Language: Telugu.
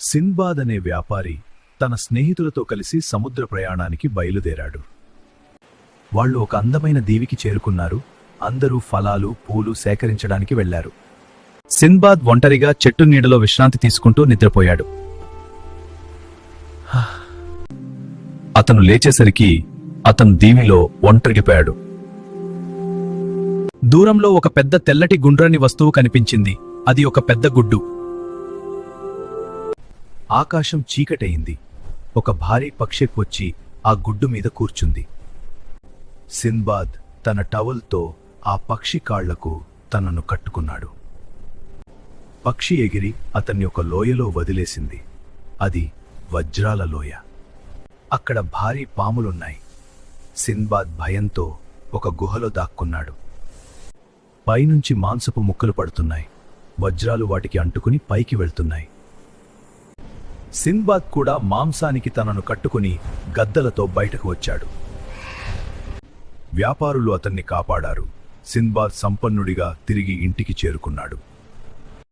సింబాద్ అనే వ్యాపారి తన స్నేహితులతో కలిసి సముద్ర ప్రయాణానికి బయలుదేరాడు. వాళ్ళు ఒక అందమైన దీవికి చేరుకున్నారు. అందరూ ఫలాలు, పూలు సేకరించడానికి వెళ్లారు. సింబాద్ ఒంటరిగా చెట్టు నీడలో విశ్రాంతి తీసుకుంటూ నిద్రపోయాడు. అతను లేచేసరికి అతను దీవిలో ఒంటరిగిపోయాడు. దూరంలో ఒక పెద్ద తెల్లటి గుండ్రని వస్తువు కనిపించింది. అది ఒక పెద్ద గుడ్డు. ఆకాశం చీకటయింది. ఒక భారీ పక్షి వచ్చి ఆ గుడ్డు మీద కూర్చుంది. సింబాద్ తన టవల్తో ఆ పక్షి కాళ్లకు తనను కట్టుకున్నాడు. పక్షి ఎగిరి అతన్ని ఒక లోయలో వదిలేసింది. అది వజ్రాల లోయ. అక్కడ భారీ పాములున్నాయి. సింబాద్ భయంతో ఒక గుహలో దాక్కున్నాడు. పైనుంచి మాంసపు ముక్కలు పడుతున్నాయి. వజ్రాలు వాటికి అంటుకుని పైకి వెళ్తున్నాయి. సింబాద్ కూడా మాంసానికి తనను కట్టుకుని గద్దలతో బయటకు వచ్చాడు. వ్యాపారులు అతన్ని కాపాడారు. సింబాద్ సంపన్నుడిగా తిరిగి ఇంటికి చేరుకున్నాడు.